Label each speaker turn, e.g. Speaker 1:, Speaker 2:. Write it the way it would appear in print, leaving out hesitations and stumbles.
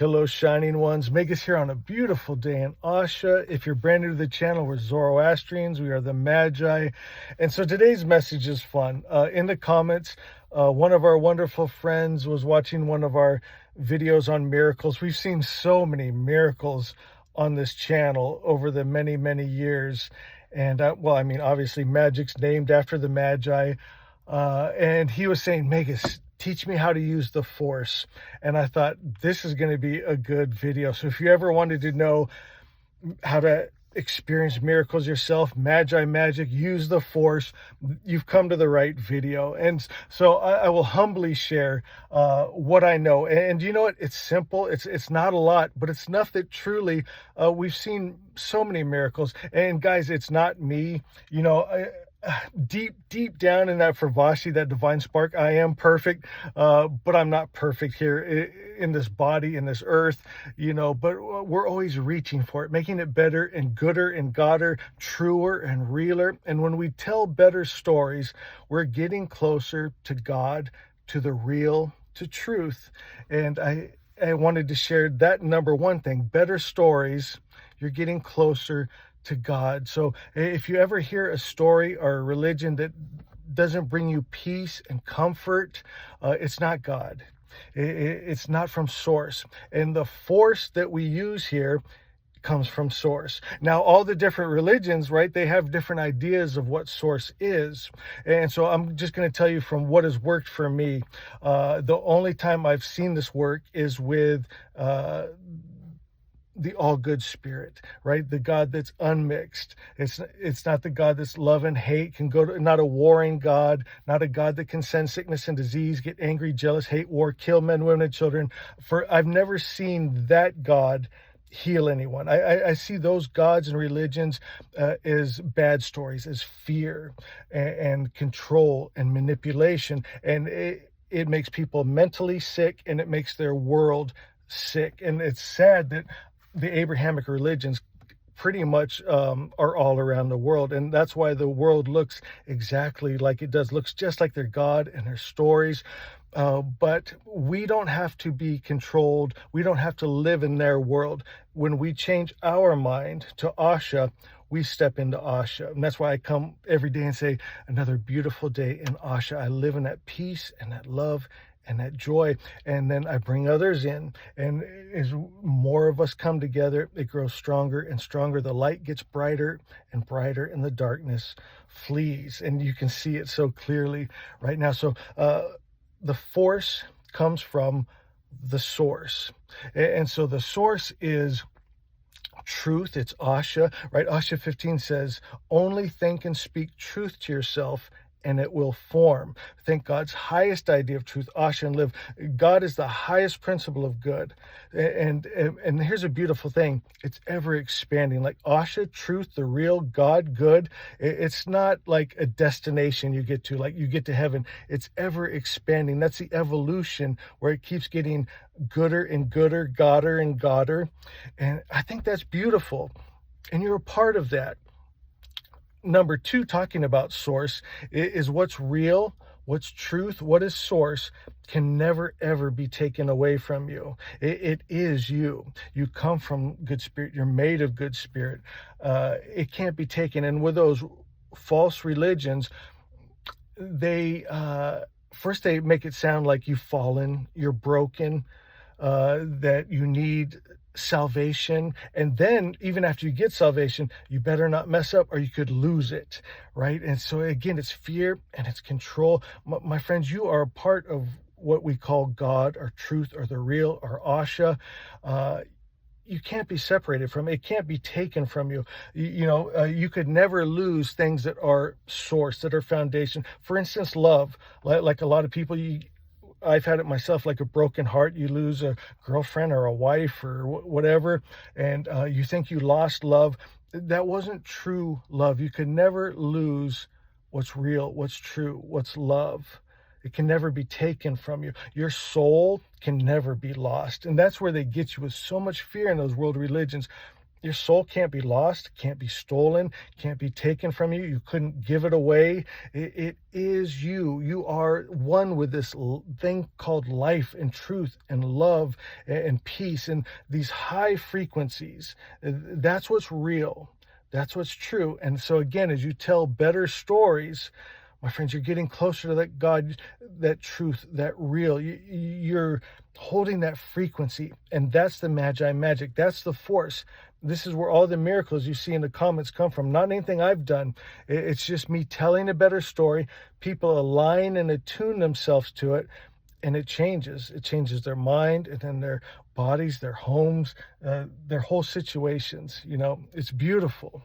Speaker 1: Hello, shining ones. Meg is here on a beautiful day in Asha. If you're brand new to the channel, we're Zoroastrians. We are the Magi. And so today's message is fun. In the comments, one of our wonderful friends was watching one of our videos on miracles. We've seen so many miracles on this channel over the many, many years. And obviously magic's named after the Magi. And he was saying, Megas, teach me how to use the Force. And I thought this is going to be a good video. So if you ever wanted to know how to experience miracles yourself, Magi magic, use the Force, you've come to the right video. And so I will humbly share what I know. And you know what? It's simple. It's not a lot, but it's enough that truly we've seen so many miracles. And guys, it's not me. You know, deep down in that Fravashi, that divine spark, I am perfect, but I'm not perfect here in this body, in this earth, you know, but we're always reaching for it, making it better and gooder and godder, truer and realer. And when we tell better stories, we're getting closer to God, to the real, to truth. And I wanted to share that number one thing, better stories, you're getting closer to God. So if you ever hear a story or a religion that doesn't bring you peace and comfort, it's not God. It's not from source. And the Force that we use here comes from source. Now, all the different religions, right, they have different ideas of what source is. And so I'm just going to tell you from what has worked for me. The only time I've seen this work is with the all good spirit, right? The God that's unmixed. It's not the God that's love and hate, can go to, not a warring God, not a God that can send sickness and disease, get angry, jealous, hate, war, kill men, women, and children. I've never seen that God heal anyone. I see those gods and religions as bad stories, as fear and control and manipulation. And it makes people mentally sick, and it makes their world sick. And it's sad that the Abrahamic religions pretty much are all around the world. And that's why the world looks exactly like it does, looks just like their God and their stories. But we don't have to be controlled. We don't have to live in their world. When we change our mind to Asha, we step into Asha. And that's why I come every day and say, another beautiful day in Asha. I live in that peace and that love and that joy. And then I bring others in. And as more of us come together, it grows stronger and stronger. The light gets brighter and brighter, and the darkness flees. And you can see it so clearly right now. So the Force comes from the source. And so the source is truth. It's Asha, right? Asha 15 says, only think and speak truth to yourself, and it will form. Think God's highest idea of truth, Asha, and live. God is the highest principle of good. And here's a beautiful thing. It's ever expanding. Like Asha, truth, the real God, good. It's not like a destination you get to, like you get to heaven. It's ever expanding. That's the evolution where it keeps getting gooder and gooder, godder and godder. And I think that's beautiful. And you're a part of that. Number two, talking about source, is what's real, what's truth, what is source can never, ever be taken away from you. It is you. You come from good spirit. You're made of good spirit. It can't be taken. And with those false religions, they first they make it sound like you've fallen, you're broken, that you need salvation. And then even after you get salvation, you better not mess up or you could lose it, right? And so again, it's fear and it's control. My friends, you are a part of what we call God or truth or the real or Asha. You can't be separated from it. It can't be taken from you. You could never lose things that are source, that are foundation. For instance, love. Like a lot of people, I've had it myself, like a broken heart. You lose a girlfriend or a wife or whatever, and you think you lost love. That wasn't true love. You could never lose what's real, what's true, what's love. It can never be taken from you. Your soul can never be lost. And that's where they get you with so much fear in those world religions. Your soul can't be lost, can't be stolen, can't be taken from you. You couldn't give it away. It is you. You are one with this thing called life and truth and love and peace and these high frequencies. That's what's real. That's what's true. And so, again, as you tell better stories, my friends, you're getting closer to that God, that truth, that real. You're holding that frequency, and that's the magi magic. That's the force. This is where all the miracles you see in the comments come from. Not anything I've done. It's just me telling a better story. People align and attune themselves to it, and it changes. It changes their mind, and then their bodies, their homes, their whole situations. It's beautiful.